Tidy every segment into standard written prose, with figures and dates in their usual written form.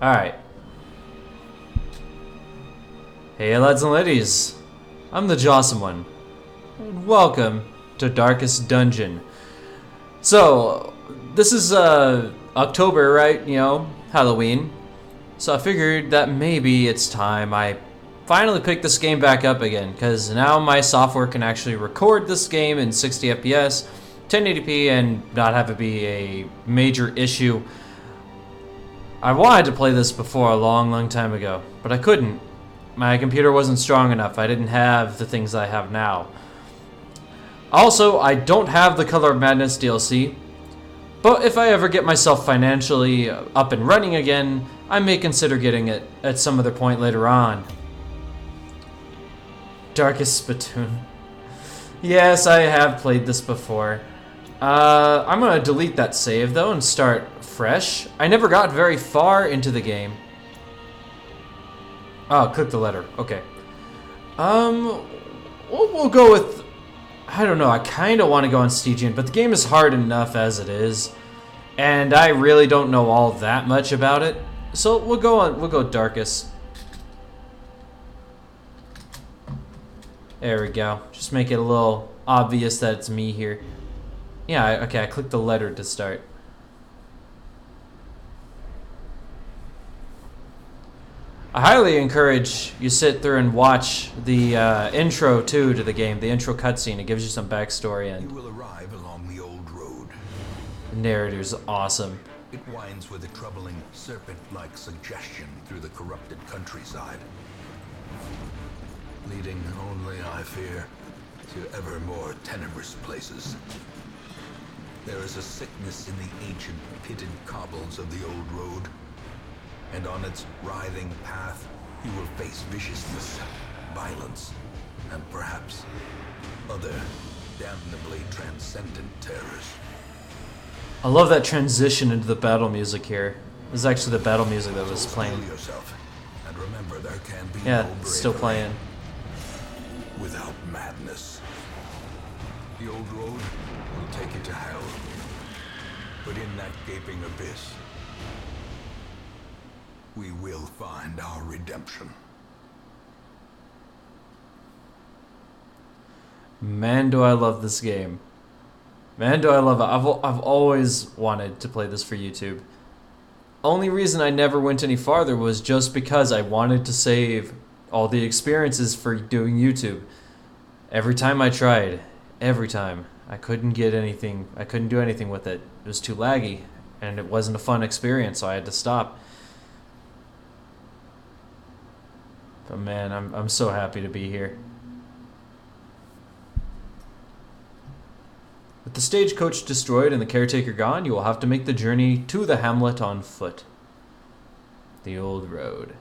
Alright. Hey lads and ladies, I'm the Jawesome one, and welcome to Darkest Dungeon. So, this is October, right? You know, Halloween. So I figured that maybe it's time I finally pick this game back up again, because now my software can actually record this game in 60 FPS, 1080p, and not have it be a major issue. I wanted to play this before a long time ago, but I couldn't. My computer wasn't strong enough. I didn't have the things I have now. Also, I don't have the Color of Madness DLC, but if I ever get myself financially up and running again, I may consider getting it at some other point later on. Darkest Spittoon. Yes, I have played this before. I'm gonna delete that save though and start fresh. I never got very far into the game. Oh, click the letter. Okay. We'll go with, I don't know, I kind of want to go on Stygian, but the game is hard enough as it is, and I really don't know all that much about it. So we'll go Darkest. There we go. Just make it a little obvious that it's me here. Yeah, okay, I clicked the letter to start. I highly encourage you sit through and watch the intro too to the game, the intro cutscene. It gives you some backstory and you will arrive along the old road. The narrative's awesome. It winds with a troubling serpent-like suggestion through the corrupted countryside, leading only, I fear, to ever more tenebrous places. There is a sickness in the ancient pitted cobbles of the old road, and on its writhing path you will face viciousness, violence, and perhaps other damnably transcendent terrors. I love that transition into the battle music here. This is actually the battle music that was playing. Yourself, and remember there can be yeah, no it's still playing. Without madness. The old road will take you to hell, but in that gaping abyss, we will find our redemption. Man, do I love this game. Man, do I love it. I've always wanted to play this for YouTube. Only reason I never went any farther was just because I wanted to save all the experiences for doing YouTube. Every time I tried, I couldn't get anything. I couldn't do anything with it. It was too laggy, and it wasn't a fun experience, so I had to stop. But man, I'm so happy to be here. With the stagecoach destroyed and the caretaker gone, you will have to make the journey to the hamlet on foot. The old road.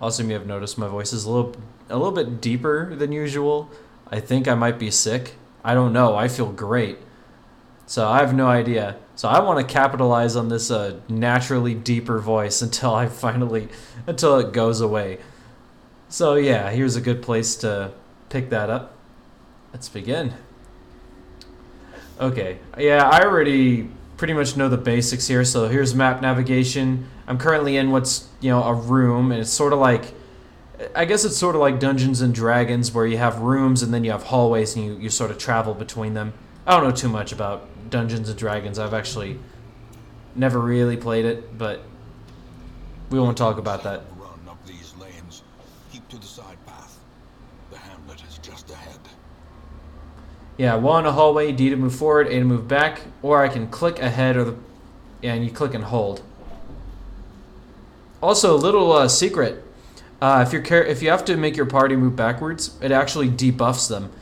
Also, you may have noticed my voice is a little bit deeper than usual. I think I might be sick. I don't know. I feel great. So I have no idea. So I want to capitalize on this naturally deeper voice until it goes away. So yeah, here's a good place to pick that up. Let's begin. Okay, yeah, I already pretty much know the basics here. So here's map navigation. I'm currently in what's, a room, and it's sort of like, I guess it's sort of like Dungeons and Dragons, where you have rooms and then you have hallways and you sort of travel between them. I don't know too much about Dungeons and Dragons. I've actually never really played it, but we won't talk about that. Run up these lanes. Keep to the side path. The hamlet is just ahead. Yeah, one a hallway, D to move forward, A to move back, or I can click ahead and you click and hold. Also, a little secret. If you have to make your party move backwards, it actually debuffs them.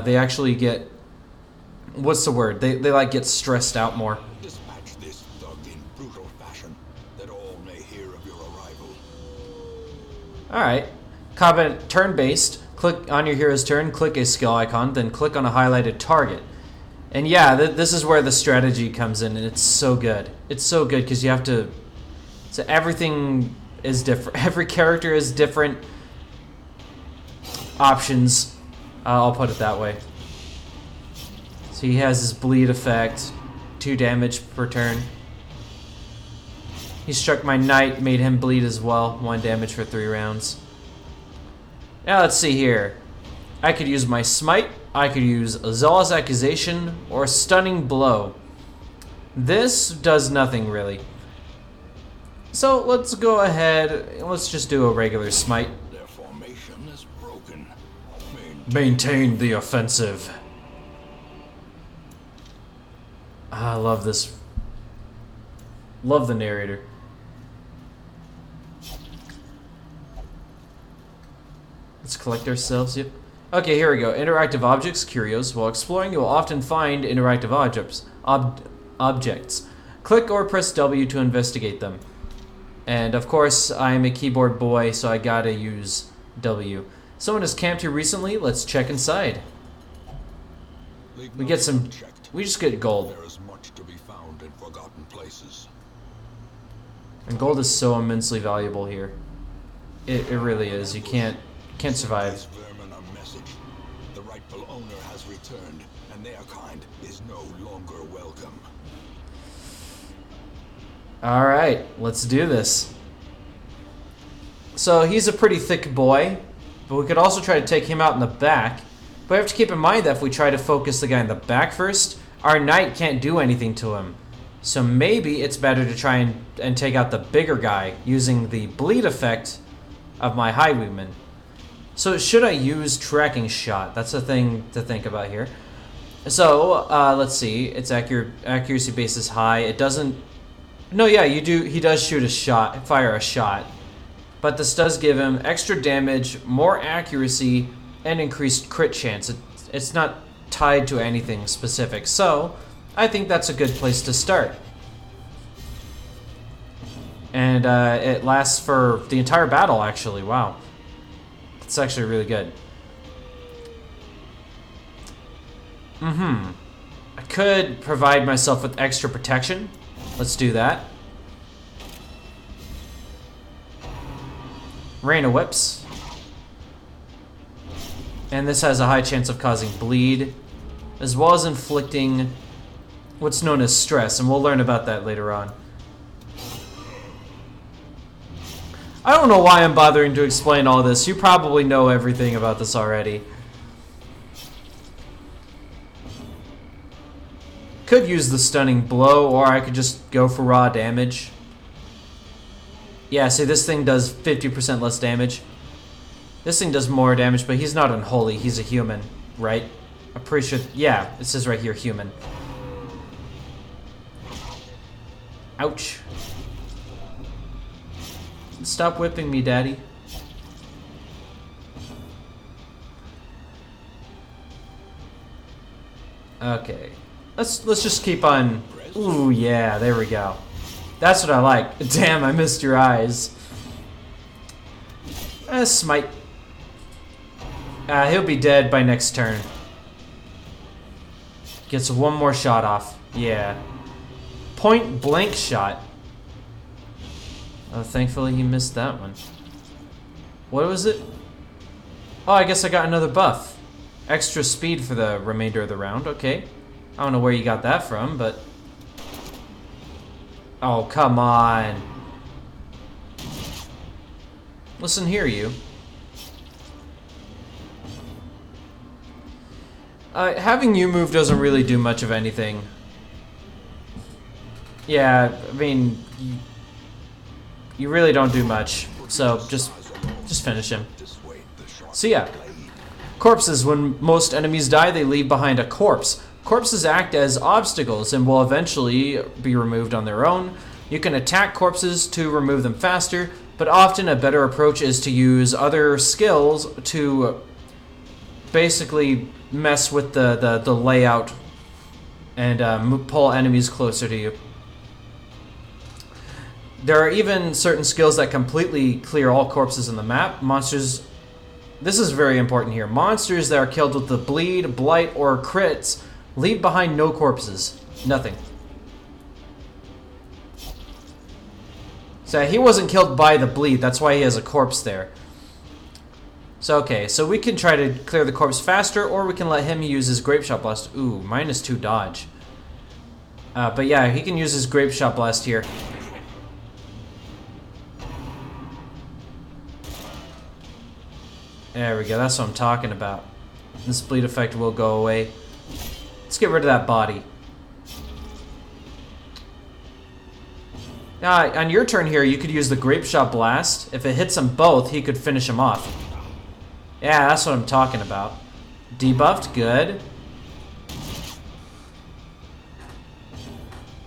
They actually get, what's the word? They like get stressed out more. Dispatch this thug in brutal fashion, that all may hear of your arrival. Alright. Combat turn-based. Click on your hero's turn, click a skill icon, then click on a highlighted target. And yeah, this is where the strategy comes in, and it's so good. It's so good because you have to... So everything is different. Every character has different options. I'll put it that way. So he has his bleed effect, 2 damage per turn. He struck my knight, made him bleed as well. 1 damage for 3 rounds. Now let's see here. I could use my smite, I could use a zealous accusation, or a stunning blow. This does nothing really. So let's go ahead, let's just do a regular smite. Their formation is broken. Maintain the offensive. I love this. Love the narrator. Let's collect ourselves. Yep. Okay, here we go. Interactive objects, curios. While exploring, you will often find interactive objects. Click or press W to investigate them. And of course, I am a keyboard boy, so I gotta use W. Someone has camped here recently. Let's check inside. We get some. We just get gold. There is much to be found in forgotten places. And gold is so immensely valuable here. It really is. You can't survive. These vermin a message. The rightful owner has returned, and their kind is no longer welcome. All right, let's do this. So he's a pretty thick boy, but we could also try to take him out in the back. But we have to keep in mind that if we try to focus the guy in the back first, our knight can't do anything to him. So maybe it's better to try and take out the bigger guy using the bleed effect of my highwayman. So should I use tracking shot? That's a thing to think about here. So let's see. Its accuracy base is high. It doesn't. No, yeah, you do. He does shoot a shot, fire a shot, but this does give him extra damage, more accuracy, and increased crit chance. It's not tied to anything specific, so I think that's a good place to start. And it lasts for the entire battle, actually. Wow. It's actually really good. I could provide myself with extra protection. Let's do that. Rain of Whips. And this has a high chance of causing bleed, as well as inflicting what's known as stress, and we'll learn about that later on. I don't know why I'm bothering to explain all this. You probably know everything about this already. Could use the stunning blow, or I could just go for raw damage. Yeah, see, this thing does 50% less damage. This thing does more damage, but he's not unholy. He's a human, right? I'm pretty sure. Yeah, it says right here, human. Ouch. Stop whipping me, Daddy. Okay. Let's just keep on. Ooh, yeah, there we go. That's what I like. Damn, I missed your eyes. Smite. He'll be dead by next turn. Gets one more shot off. Yeah. Point blank shot. Oh, thankfully he missed that one. What was it? Oh, I guess I got another buff. Extra speed for the remainder of the round. Okay. I don't know where you got that from, but... Oh, come on. Listen here, you. Having you move doesn't really do much of anything. Yeah, I mean... You really don't do much, so just finish him. So yeah, corpses. When most enemies die, they leave behind a corpse. Corpses act as obstacles and will eventually be removed on their own. You can attack corpses to remove them faster, but often a better approach is to use other skills to basically mess with the layout and pull enemies closer to you. There are even certain skills that completely clear all corpses in the map. Monsters, this is very important here. Monsters that are killed with the bleed, blight, or crits leave behind no corpses. Nothing. So he wasn't killed by the bleed, that's why he has a corpse there. So okay, so we can try to clear the corpse faster, or we can let him use his Grape Shot Blast. Ooh, -2 dodge. But yeah, he can use his Grape Shot Blast here. There we go, that's what I'm talking about. This bleed effect will go away. Let's get rid of that body. Now, on your turn here, you could use the Grape Shot Blast. If it hits them both, he could finish them off. Yeah, that's what I'm talking about. Debuffed, good.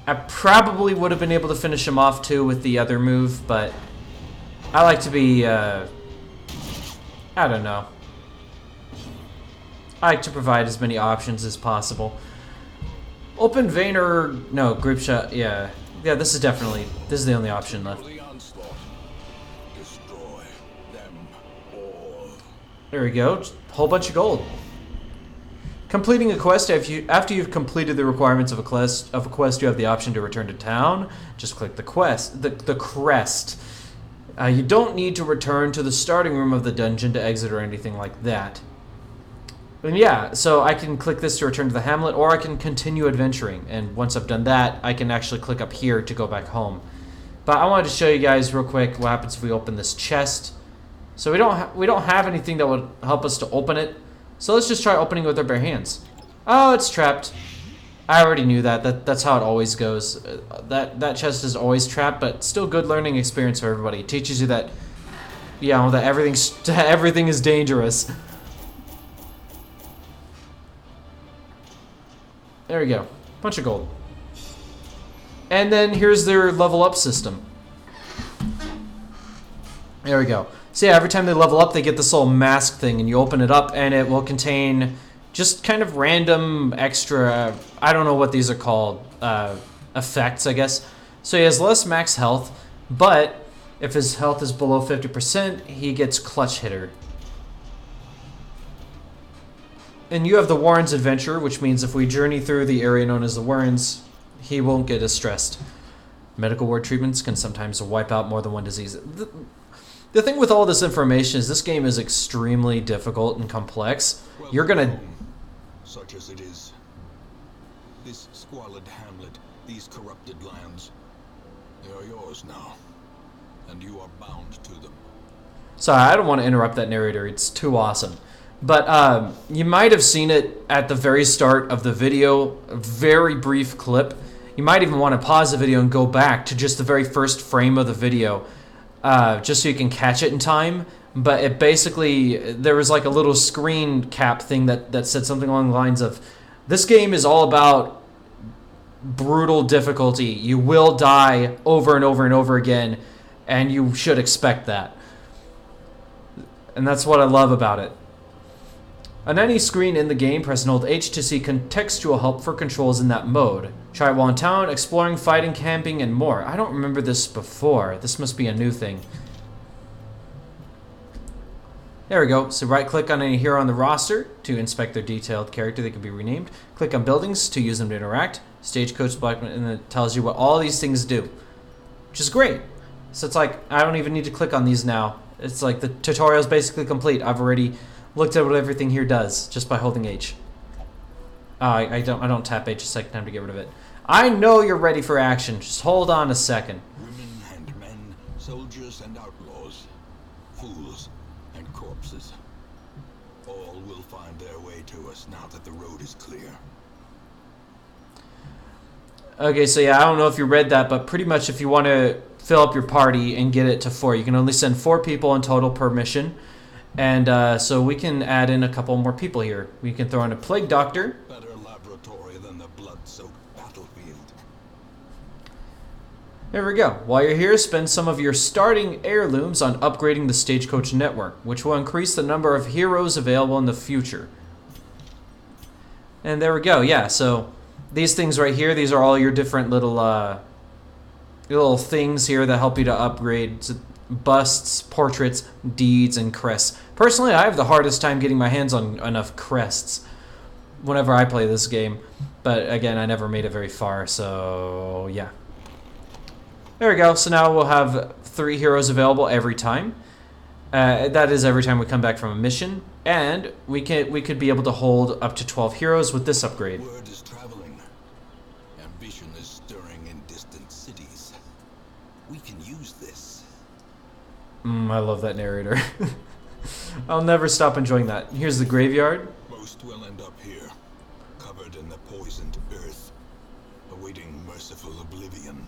I probably would have been able to finish him off too with the other move, but I like to be, I don't know. I like to provide as many options as possible. Open vein or, no, Grape Shot, yeah. Yeah, this is the only option left. There we go, whole bunch of gold. Completing a quest, after you've completed the requirements of a quest, you have the option to return to town. Just click the quest, the crest. You don't need to return to the starting room of the dungeon to exit or anything like that. And yeah, so I can click this to return to the hamlet, or I can continue adventuring. And once I've done that, I can actually click up here to go back home. But I wanted to show you guys real quick what happens if we open this chest. So we don't have anything that would help us to open it. So let's just try opening it with our bare hands. Oh, it's trapped. I already knew that. That's how it always goes. That chest is always trapped, but still good learning experience for everybody. It teaches you that, you know, that everything is dangerous. There we go. Bunch of gold. And then here's their level up system. There we go. So yeah, every time they level up, they get this little mask thing, and you open it up, and it will contain just kind of random extra, I don't know what these are called, effects, I guess. So he has less max health, but if his health is below 50%, he gets Clutch Hitter. And you have the Warren's Adventure, which means if we journey through the area known as the Warrens, he won't get as stressed. Medical ward treatments can sometimes wipe out more than one disease. The thing with all this information is this game is extremely difficult and complex. Well, You're gonna... Such as it is. This squalid hamlet, these corrupted lands, they are yours now. And you are bound to them. Sorry, I don't want to interrupt that narrator. It's too awesome. But you might have seen it at the very start of the video, a very brief clip. You might even want to pause the video and go back to just the very first frame of the video, just so you can catch it in time. But it basically, there was like a little screen cap thing that said something along the lines of, this game is all about brutal difficulty. You will die over and over and over again, and you should expect that. And that's what I love about it. On any screen in the game, press and hold H to see contextual help for controls in that mode. Try it while in town, exploring, fighting, camping, and more. I don't remember this before. This must be a new thing. There we go. So right-click on any hero on the roster to inspect their detailed character. They can be renamed. Click on buildings to use them to interact. Stagecoach, Blackman, and it tells you what all these things do, which is great. So it's like, I don't even need to click on these now. It's like the tutorial is basically complete. I've already looked at what everything here does just by holding H. I don't tap H a second time to get rid of it. I know you're ready for action. Just hold on a second. Women and men, soldiers and outlaws, fools and corpses. All will find their way to us now that the road is clear. Okay, so yeah, I don't know if you read that, but pretty much if you want to fill up your party and get it to 4, you can only send 4 people in total per mission. And so we can add in a couple more people here. We can throw in a Plague Doctor. Better laboratory than the blood-soaked battlefield. There we go. While you're here, spend some of your starting heirlooms on upgrading the Stagecoach network, which will increase the number of heroes available in the future. And there we go. Yeah, so these things right here, these are all your different little things here that help you to upgrade busts, portraits, deeds, and crests. Personally, I have the hardest time getting my hands on enough crests whenever I play this game. But again, I never made it very far, so yeah. There we go. So now we'll have 3 heroes available every time. That is every time we come back from a mission. And we could be able to hold up to 12 heroes with this upgrade. Word is traveling. Ambition is stirring in distant cities. We can use this. I love that narrator. I'll never stop enjoying that. Here's the graveyard. Most will end up here, covered in the poisoned earth, awaiting merciful oblivion.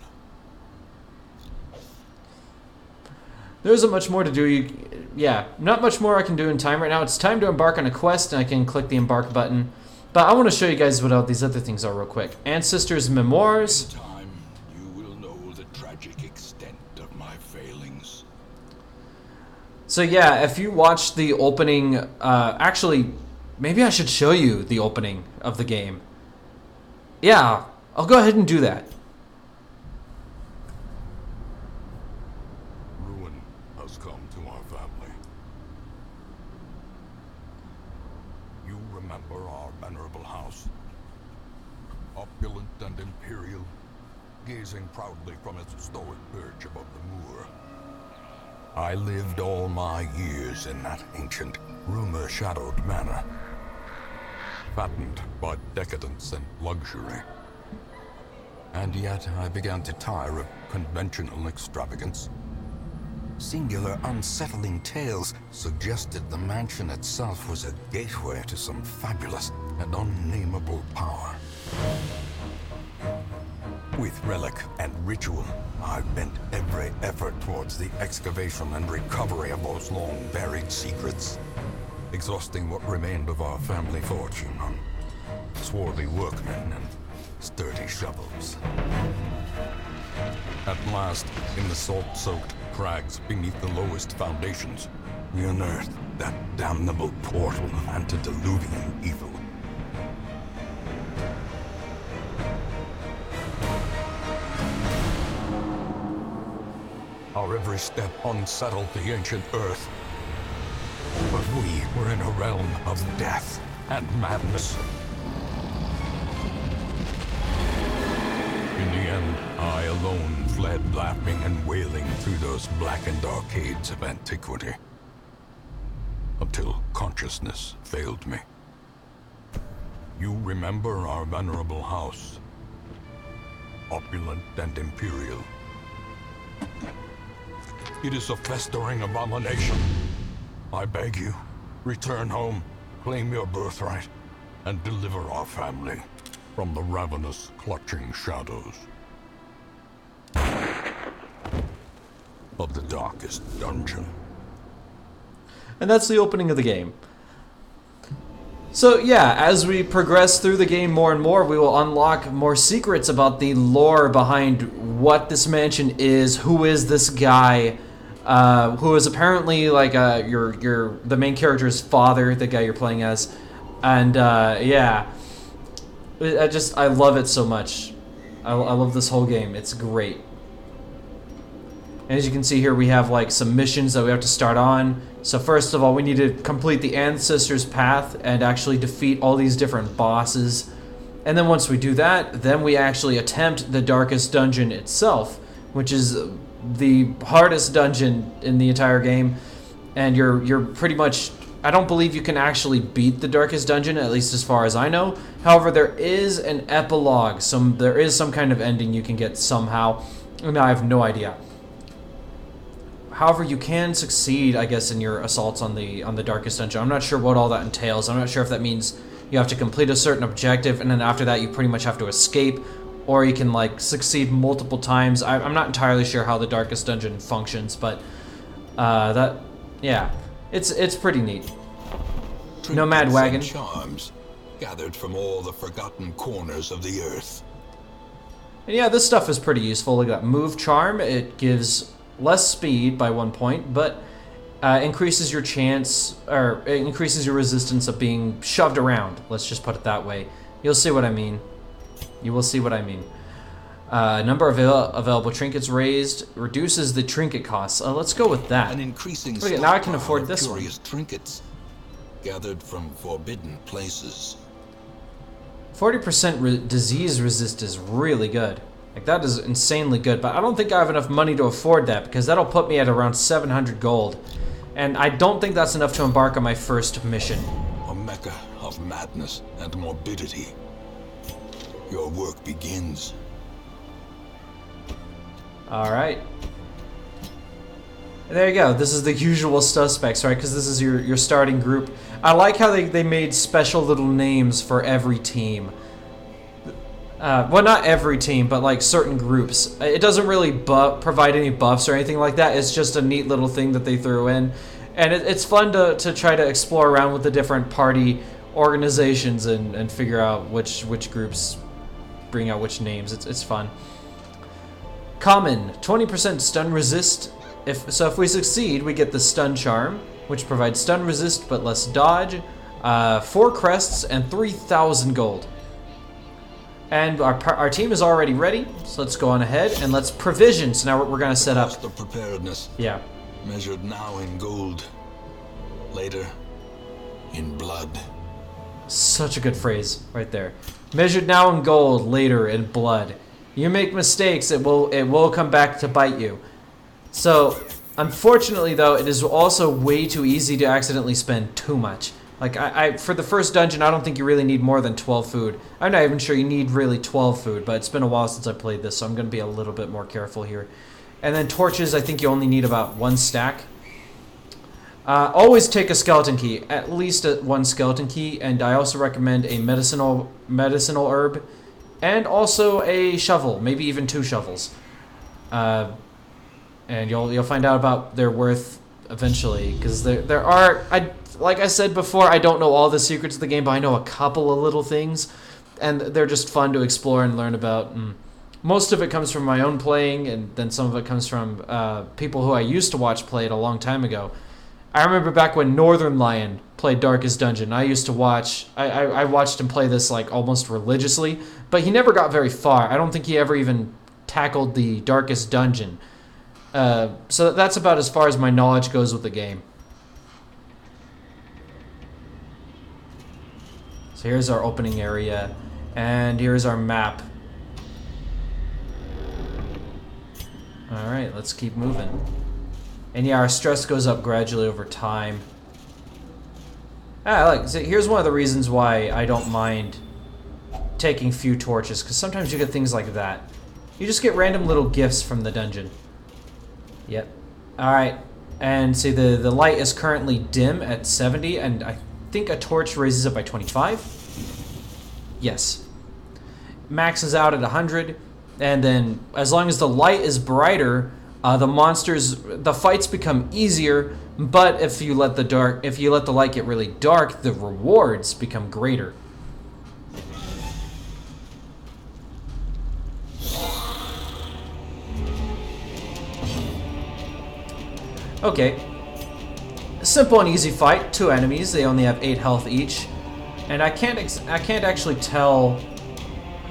There isn't much more to do. Yeah, not much more I can do in time right now. It's time to embark on a quest, and I can click the embark button. But I want to show you guys what all these other things are real quick. Ancestors' Memoirs. In time, you will know the tragic extent of my failings. So yeah, if you watch the opening, actually, maybe I should show you the opening of the game. Yeah, I'll go ahead and do that. Ruin has come to our family. You remember our venerable house? Opulent and imperial, gazing proudly from its stoic perch above the moor. I lived all my years in that ancient, rumor-shadowed manor, fattened by decadence and luxury. And yet I began to tire of conventional extravagance. Singular, unsettling tales suggested the mansion itself was a gateway to some fabulous and unnameable power. With relic and ritual, I've bent every effort towards the excavation and recovery of those long-buried secrets, exhausting what remained of our family fortune on swarthy workmen and sturdy shovels. At last, in the salt-soaked crags beneath the lowest foundations, we unearthed that damnable portal antediluvian evil. Our every step unsettled the ancient earth. But we were in a realm of death and madness. In the end, I alone fled laughing and wailing through those blackened arcades of antiquity, until consciousness failed me. You remember our venerable house, opulent and imperial. It is a festering abomination. I beg you, return home, claim your birthright, and deliver our family from the ravenous, clutching shadows of the darkest dungeon. And that's the opening of the game. So yeah, as we progress through the game more and more, we will unlock more secrets about the lore behind what this mansion is, who is this guy, who is apparently like the main character's father, the guy you're playing as, and yeah, I love it so much. I love this whole game. It's great. And as you can see here, we have like some missions that we have to start on. So first of all, we need to complete the Ancestors' Path and actually defeat all these different bosses. And then once we do that, then we actually attempt the Darkest Dungeon itself, which is the hardest dungeon in the entire game. And you're pretty much, I don't believe you can actually beat the Darkest Dungeon, at least as far as I know. However, there is an epilogue, there is some kind of ending you can get somehow, and I have no idea. However, you can succeed, I guess, in your assaults on the Darkest Dungeon. I'm not sure what all that entails. I'm not sure if that means you have to complete a certain objective, and then after that you pretty much have to escape, or you can like succeed multiple times. I'm not entirely sure how the Darkest Dungeon functions, but yeah, it's pretty neat. Nomad Wagon. Charms gathered from all the forgotten corners of the earth. And yeah, this stuff is pretty useful. Look at that Move Charm. It gives less speed by 1 point, but increases your chance, or it increases your resistance of being shoved around. Let's just put it that way. You'll see what I mean. You will see what I mean. Number of available trinkets raised, reduces the trinket costs. Let's go with that. An increasing now I can afford this one. Curious trinkets gathered from forbidden places. 40% disease resist is really good. Like, that is insanely good, but I don't think I have enough money to afford that, because that'll put me at around 700 gold. And I don't think that's enough to embark on my first mission. A mecca of madness and morbidity. Your work begins. Alright. There you go. This is the usual suspects, right? Because this is your starting group. I like how they made special little names for every team. Well, not every team, but like certain groups. It doesn't really provide any buffs or anything like that. It's just a neat little thing that they threw in. And it's fun to try to explore around with the different party organizations and figure out which groups bring out which names. It's fun. Common, 20% stun resist. If we succeed, we get the stun charm, which provides stun resist but less dodge, 4 crests, and 3,000 gold. And our team is already ready, so let's go on ahead and let's provision. So now we're gonna set up the preparedness. Yeah. Measured now in gold, later in blood. Such a good phrase right there. Measured now in gold, later in blood. You make mistakes, it will come back to bite you. So, unfortunately though, it is also way too easy to accidentally spend too much. Like, for the first dungeon, I don't think you really need more than 12 food. I'm not even sure you need really 12 food, but it's been a while since I played this, so I'm going to be a little bit more careful here. And then torches, I think you only need about 1 stack. Always take a skeleton key, at least 1 skeleton key, and I also recommend a medicinal herb, and also a shovel, maybe even 2 shovels. And you'll find out about their worth eventually, because there are, like I said before, I don't know all the secrets of the game, but I know a couple of little things, and they're just fun to explore and learn about. Most of it comes from my own playing, and then some of it comes from people who I used to watch play it a long time ago. I remember back when Northern Lion played Darkest Dungeon. I used to watch, I watched him play this like almost religiously, but he never got very far. I don't think he ever even tackled the Darkest Dungeon. So that's about as far as my knowledge goes with the game. So here's our opening area, and here's our map. Alright, let's keep moving. And yeah, our stress goes up gradually over time. So here's one of the reasons why I don't mind taking few torches, because sometimes you get things like that. You just get random little gifts from the dungeon. Yep. Alright, and see the light is currently dim at 70, and I think a torch raises it by 25. Yes. Maxes out at 100, and then as long as the light is brighter, the fights become easier, but if you let the light get really dark, the rewards become greater. Okay. Simple and easy fight. 2 enemies. They only have 8 health each, and I can't actually tell,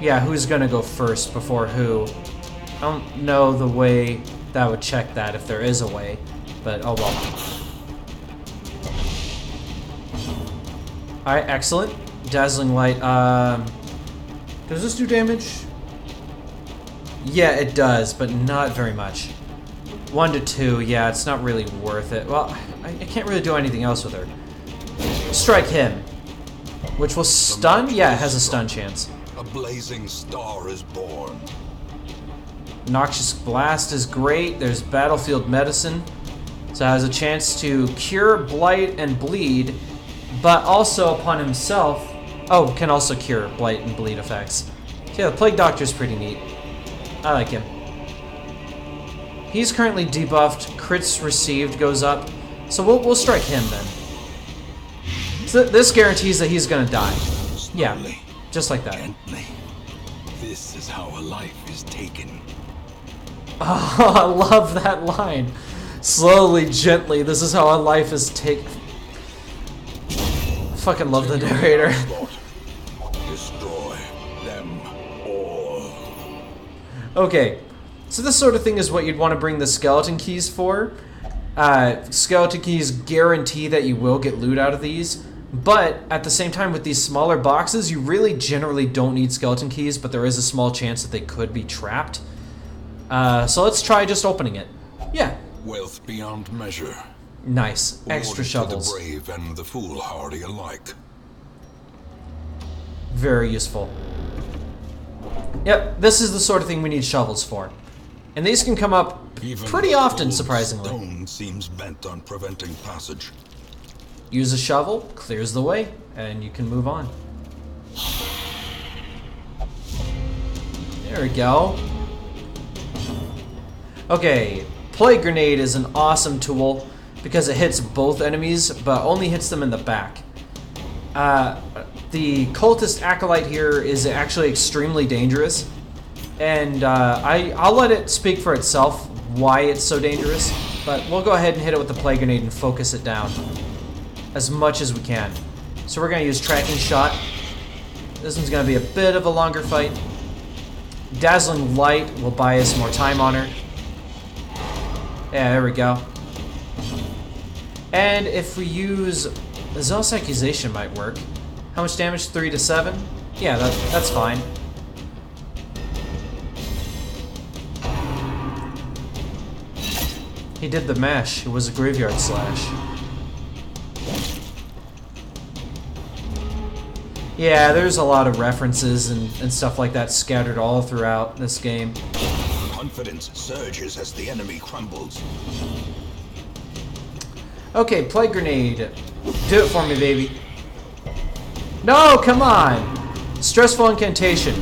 yeah, who's gonna go first before who. I don't know the way that would check that, if there is a way, but oh well. Alright, excellent. Dazzling light. Does this do damage? Yeah, it does, but not very much. 1 to 2, yeah, it's not really worth it. Well, I can't really do anything else with her. Strike him. Which will stun? Yeah, it has a stun chance. A blazing star is born. Noxious Blast is great. There's Battlefield Medicine. So it has a chance to cure, blight, and bleed, but also upon himself... Oh, can also cure blight and bleed effects. So yeah, the Plague Doctor's pretty neat. I like him. He's currently debuffed. Crits received goes up. So we'll strike him then. So this guarantees that he's gonna die. Slowly, yeah, just like that. Gently. This is how a life is taken. Oh, I love that line. Slowly, gently. This is how a life is taken. Fucking love the narrator. Destroy them all. Okay, so this sort of thing is what you'd want to bring the skeleton keys for. Skeleton keys guarantee that you will get loot out of these, but at the same time with these smaller boxes, you really generally don't need skeleton keys, but there is a small chance that they could be trapped. So let's try just opening it. Yeah. Wealth beyond measure. Nice. Extra shovels. To the brave and the foolhardy alike. Very useful. Yep, this is the sort of thing we need shovels for. And these can come up Even pretty often, old surprisingly. Stone seems bent on preventing passage. Use a shovel, clears the way, and you can move on. There we go. Okay, Plague Grenade is an awesome tool because it hits both enemies, but only hits them in the back. The Cultist Acolyte here is actually extremely dangerous, and I'll let it speak for itself why it's so dangerous, but we'll go ahead and hit it with the Plague Grenade and focus it down as much as we can. So we're going to use Tracking Shot. This one's going to be a bit of a longer fight. Dazzling Light will buy us more time on her. Yeah, there we go. And if we use... The Zealous Accusation might work. How much damage? 3 to 7? Yeah, that's fine. He did the mash. It was a Graveyard Slash. Yeah, there's a lot of references and stuff like that scattered all throughout this game. Confidence surges as the enemy crumbles. Okay, Plague Grenade. Do it for me, baby. No, come on! Stressful Incantation.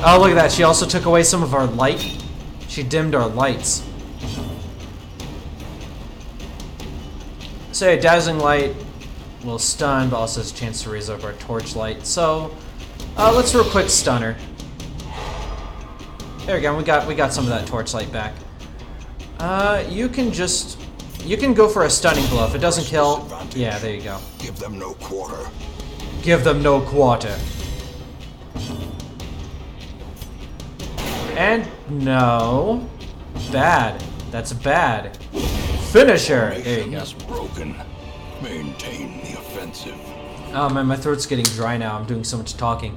Oh, look at that. She also took away some of our light. She dimmed our lights. So yeah, Dazzling Light will stun, but also has a chance to raise up our Torchlight. So, let's real quick stun her. There we go. We got some of that Torchlight back. You can go for a Stunning Blow. If it doesn't kill, yeah, there you go. Give them no quarter. Give them no quarter. And no. Bad. That's bad. Finish her. There you go. Is broken. Maintain the offensive. Oh man, my throat's getting dry now. I'm doing so much talking.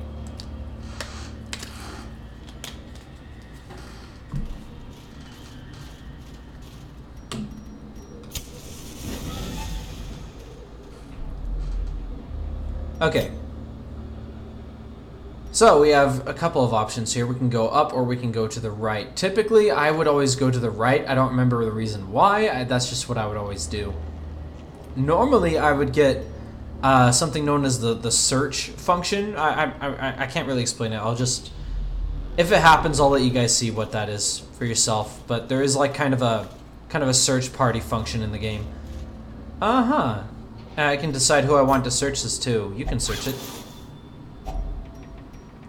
Okay. So we have a couple of options here. We can go up or we can go to the right. Typically, I would always go to the right. I don't remember the reason why. That's just what I would always do. Normally, I would get something known as the search function. I can't really explain it. I'll just... If it happens, I'll let you guys see what that is for yourself. But there is like kind of a search party function in the game. Uh-huh. I can decide who I want to search this to. You can search it.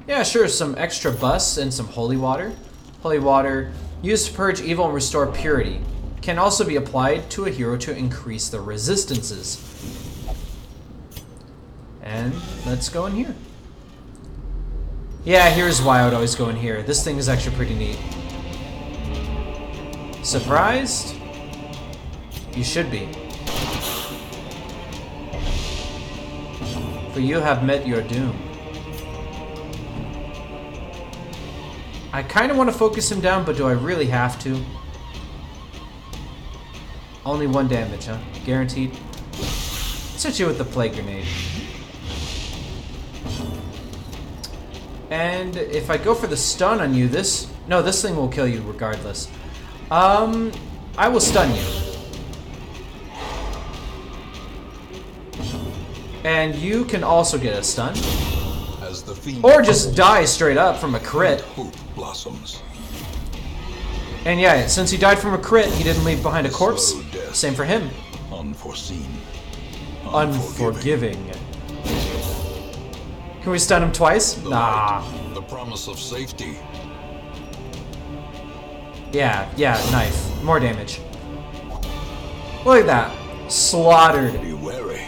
Yeah, sure, some extra busts and some holy water. Holy water, used to purge evil and restore purity. Can also be applied to a hero to increase the resistances. And let's go in here. Yeah, here's why I would always go in here. This thing is actually pretty neat. Surprised? You should be. For you have met your doom. I kind of want to focus him down, but do I really have to? Only 1 damage, huh? Guaranteed. Let's hit you with the Plague Grenade. And if I go for the stun on you, this thing will kill you regardless. I will stun you. And you can also get a stun. As the fiend or just die straight up from a crit. Hope blossoms. And yeah, since he died from a crit, he didn't leave behind a corpse. Same for him. Unforeseen. Unforgiving. Can we stun him twice? Nah. The promise of safety. Yeah, knife. More damage. Look at that. Slaughtered. Be wary.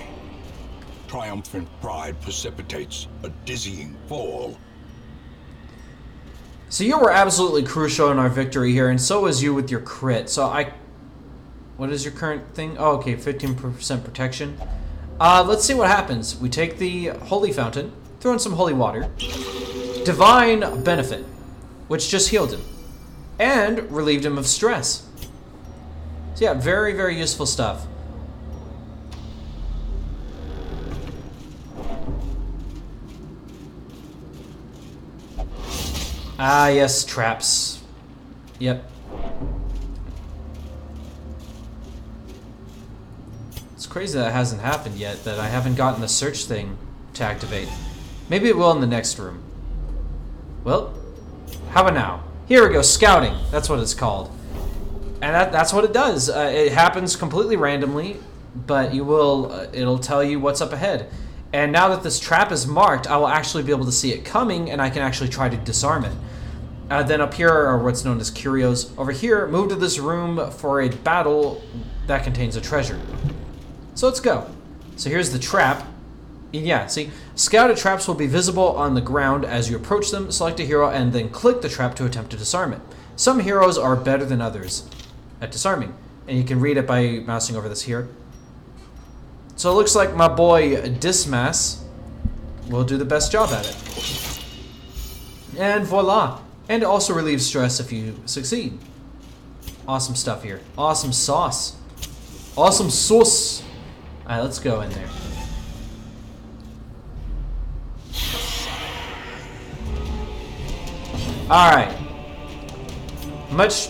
Triumphant pride precipitates a dizzying fall. So you were absolutely crucial in our victory here, and so was you with your crit. So what is your current thing? Oh, okay, 15% protection. Let's see what happens. We take the Holy Fountain, throw in some holy water. Divine Benefit, which just healed him. And relieved him of stress. So yeah, very, very useful stuff. Ah, yes, traps. Yep. It's crazy that hasn't happened yet, that I haven't gotten the search thing to activate. Maybe it will in the next room. Well, how about now? Here we go, scouting. That's what it's called. And that's what it does. It happens completely randomly, but you will it'll tell you what's up ahead. And now that this trap is marked, I will actually be able to see it coming, and I can actually try to disarm it. Then up here are what's known as curios. Over here, move to this room for a battle that contains a treasure. So let's go. So here's the trap. Yeah, see, scouted traps will be visible on the ground as you approach them. Select a hero and then click the trap to attempt to disarm it. Some heroes are better than others at disarming, and you can read it by mousing over this here. So it looks like my boy Dismas will do the best job at it. And voila. And it also relieves stress if you succeed. Awesome stuff here. Awesome sauce. Awesome sauce. Alright, let's go in there. Alright. Much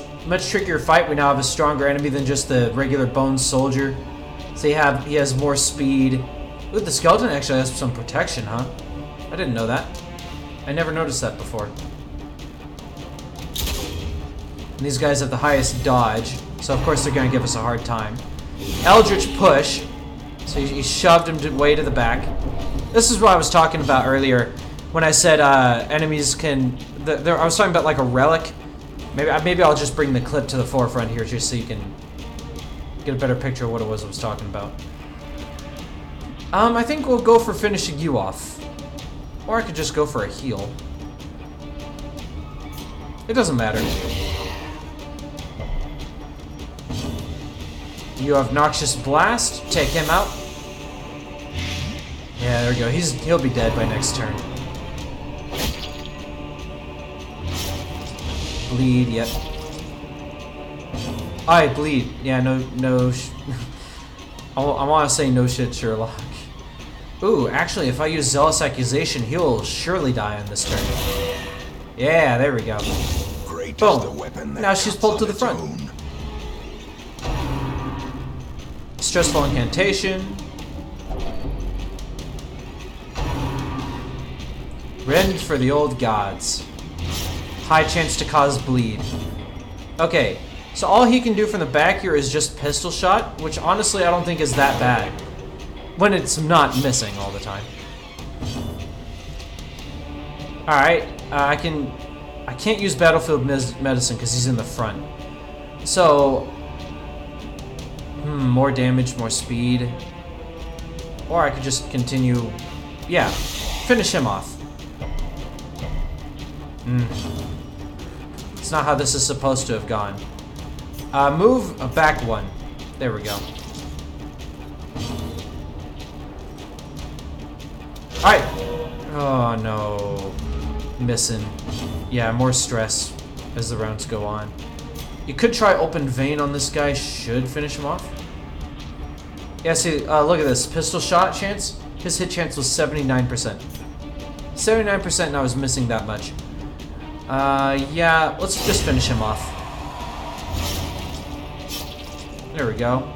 trickier fight. We now have a stronger enemy than just the regular bone soldier. So he has more speed. Ooh, the skeleton actually has some protection, huh? I didn't know that. I never noticed that before. And these guys have the highest dodge, so of course they're gonna give us a hard time. Eldritch push. So he shoved him way to the back. This is what I was talking about earlier when I said enemies can... I was talking about like a relic. Maybe I'll just bring the clip to the forefront here just so you can get a better picture of what it was I was talking about. I think we'll go for finishing you off. Or I could just go for a heal. It doesn't matter. You have Noxious Blast. Take him out. Yeah, there we go. He'll be dead by next turn. Bleed, yep. I bleed. Yeah, no. I want to say no shit, Sherlock. Ooh, actually, if I use Zealous Accusation, he'll surely die on this turn. Yeah, there we go. Great. Boom. Now she's pulled to the front. Stressful Incantation. Rend for the old gods. High chance to cause bleed. Okay, so all he can do from the back here is just pistol shot, which honestly I don't think is that bad. When it's not missing all the time. Alright, I can't use Battlefield Medicine because he's in the front. So, more damage, more speed. Or I could just continue, yeah, finish him off. It's not how this is supposed to have gone. Move a back one. There we go. Alright. Oh no. Missing. Yeah, more stress as the rounds go on. You could try Open Vein on this guy. Should finish him off. Yeah, see, look at this. Pistol shot chance. His hit chance was 79%. 79% and I was missing that much. Yeah, let's just finish him off. There we go.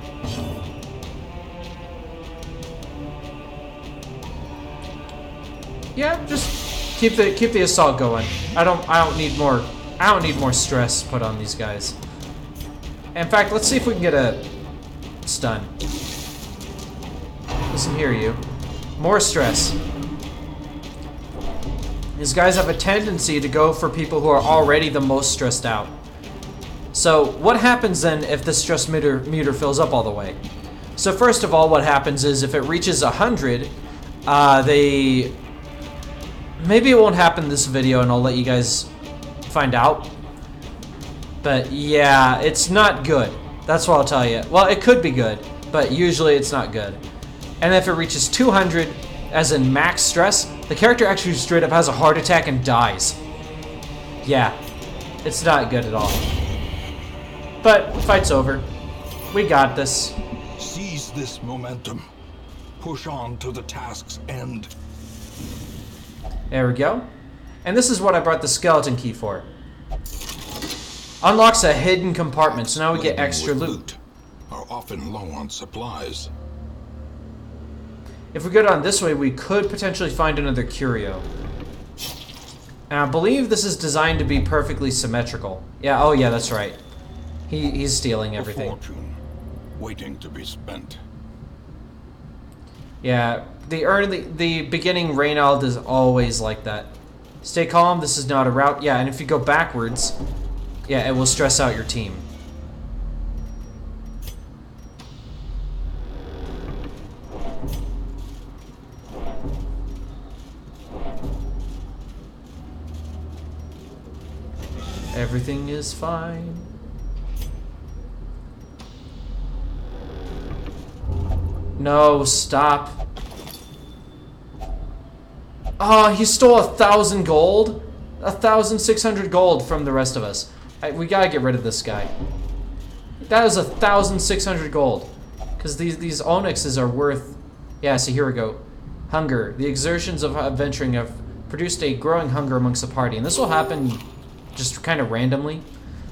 Yeah, just keep the assault going. I don't need more stress put on these guys. In fact, let's see if we can get a stun. Listen here, you. More stress. These guys have a tendency to go for people who are already the most stressed out. So what happens then if the stress meter fills up all the way? So first of all, what happens is if it reaches 100, maybe it won't happen in this video and I'll let you guys find out. But yeah, it's not good. That's what I'll tell you. Well, it could be good, but usually it's not good. And if it reaches 200, as in max stress, the character actually straight up has a heart attack and dies. Yeah, it's not good at all. But fight's over. We got this. Seize this momentum. Push on to the task's end. There we go. And this is what I brought the skeleton key for. Unlocks a hidden compartment, so now we get extra loot. Are often low on supplies. If we go down this way, we could potentially find another curio. And I believe this is designed to be perfectly symmetrical. Yeah, oh yeah, that's right. He's stealing everything. A fortune waiting to be spent. Yeah, the beginning Reynald is always like that. Stay calm, this is not a route. Yeah, and if you go backwards, yeah, it will stress out your team. Everything is fine. No, stop. Oh, he stole 1,000 gold? 1,600 gold from the rest of us. We gotta get rid of this guy. That is 1,600 gold. Because these onyxes are worth... Yeah, so here we go. Hunger. The exertions of adventuring have produced a growing hunger amongst the party. And this will happen just kind of randomly.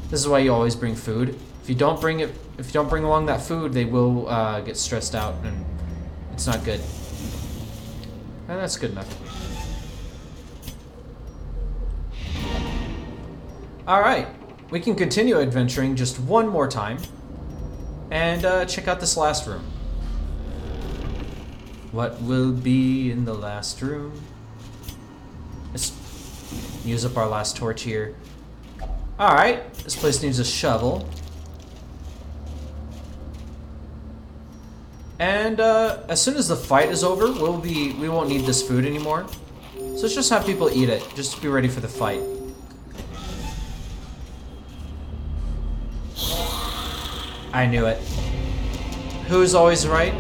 This is why you always bring food. If you don't bring along that food, they will get stressed out, and it's not good. And that's good enough. All right, we can continue adventuring just one more time, and check out this last room. What will be in the last room? Let's use up our last torch here. All right, this place needs a shovel. And as soon as the fight is over, we won't need this food anymore. So let's just have people eat it, just to be ready for the fight. I knew it. Who's always right?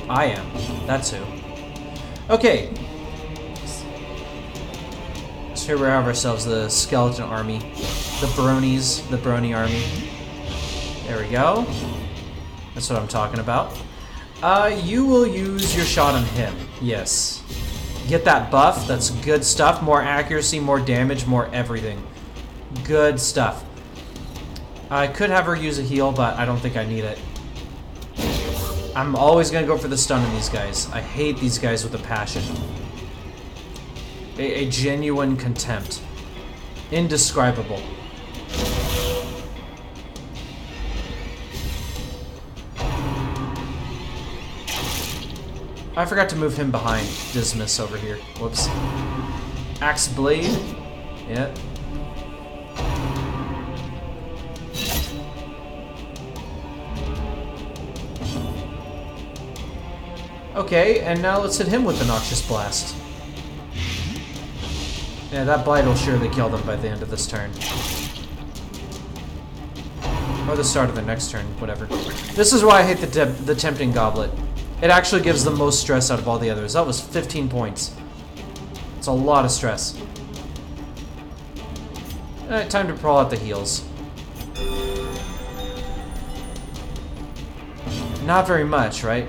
I am. That's who. Okay. So here we have ourselves the skeleton army. The bronies. The brony army. There we go. That's what I'm talking about. You will use your shot on him. Yes. Get that buff. That's good stuff. More accuracy, more damage, more everything. Good stuff. I could have her use a heal, but I don't think I need it. I'm always going to go for the stun on these guys. I hate these guys with a passion. A genuine contempt. Indescribable. I forgot to move him behind Dismas over here. Whoops. Axe blade. Yep. Okay, and now let's hit him with the Noxious Blast. Yeah, that blight will surely kill them by the end of this turn. Or the start of the next turn, whatever. This is why I hate the Tempting Goblet. It actually gives the most stress out of all the others. That was 15 points. It's a lot of stress. Alright, time to pull out the heals. Not very much, right?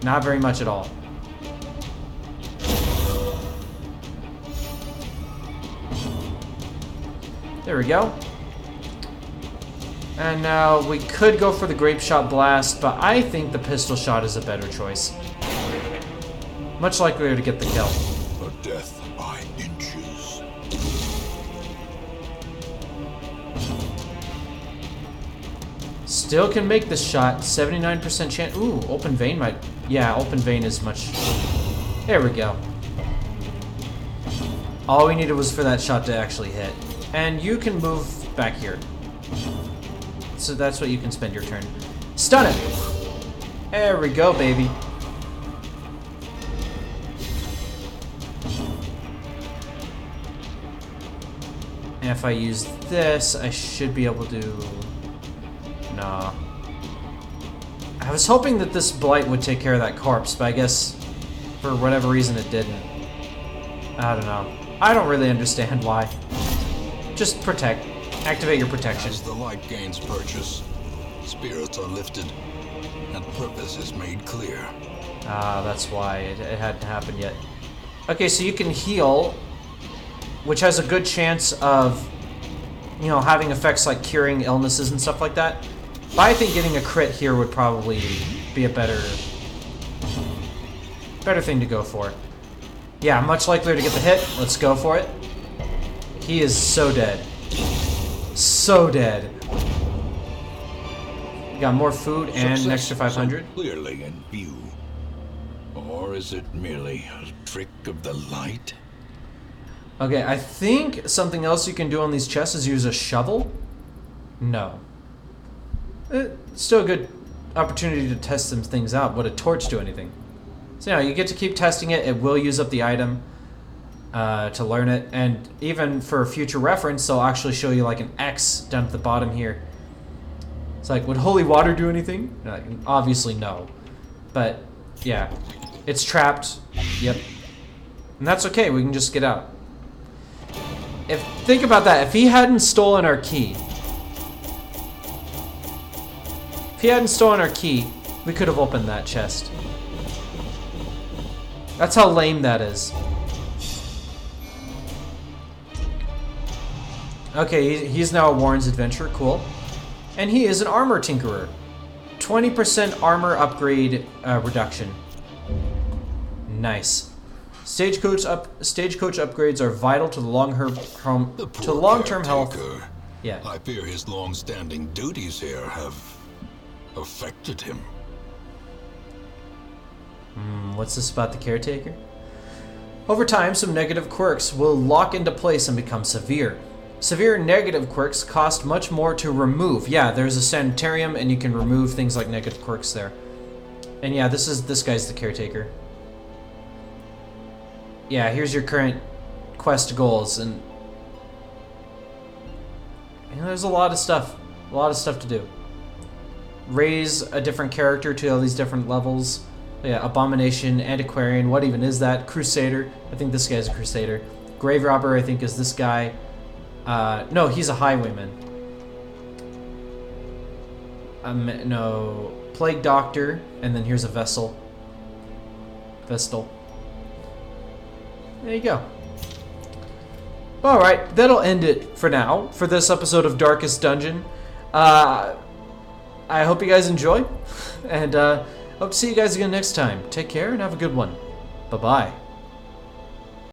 Not very much at all. There we go. And now we could go for the Grape Shot Blast, but I think the Pistol Shot is a better choice. Much likelier to get the kill. A death by inches. Still can make this shot. 79% chance. Ooh, Open Vein might... Yeah, Open Vein is much... There we go. All we needed was for that shot to actually hit. And you can move back here. So that's what you can spend your turn. Stun it! There we go, baby. And if I use this, I should be able to... Nah. I was hoping that this blight would take care of that corpse, but I guess for whatever reason it didn't. I don't know. I don't really understand why. Just protect. Activate your protection. As the light gains purchase, spirits are lifted, and purpose is made clear. Ah, that's why it hadn't happened yet. Okay, so you can heal, which has a good chance of you know, having effects like curing illnesses and stuff like that. But I think getting a crit here would probably be a better thing to go for. Yeah, much likelier to get the hit. Let's go for it. He is so dead. So dead. We got more food and an extra 500. So clearly in view. Or is it merely a trick of the light? Okay, I think something else you can do on these chests is use a shovel. No. Still a good opportunity to test some things out. Would a torch do anything? So, you get to keep testing it. It will use up the item to learn it. And even for future reference, they'll actually show you like an X down at the bottom here. It's like, would holy water do anything? Obviously no. But, yeah. It's trapped. Yep. And that's okay. We can just get out. Think about that. If he hadn't stolen our key... we could have opened that chest. That's how lame that is. Okay, he's now a Warren's Adventurer. Cool. And he is an armor tinkerer. 20% armor upgrade reduction. Nice. Stagecoach upgrades are vital to the long-term health. Yeah. I fear his long-standing duties here have affected him. What's this about the caretaker? Over time, some negative quirks will lock into place and become severe. Severe negative quirks cost much more to remove. Yeah, there's a sanitarium, and you can remove things like negative quirks there. And yeah, this guy's the caretaker. Yeah, here's your current quest goals, and there's a lot of stuff to do. Raise a different character to all these different levels. Yeah, Abomination, Antiquarian, what even is that? Crusader, I think this guy's a Crusader. Grave Robber, I think, is this guy. No, he's a Highwayman. No, Plague Doctor, and then here's a Vestal. There you go. Alright, that'll end it for now, for this episode of Darkest Dungeon. I hope you guys enjoy, and hope to see you guys again next time. Take care and have a good one. Bye-bye.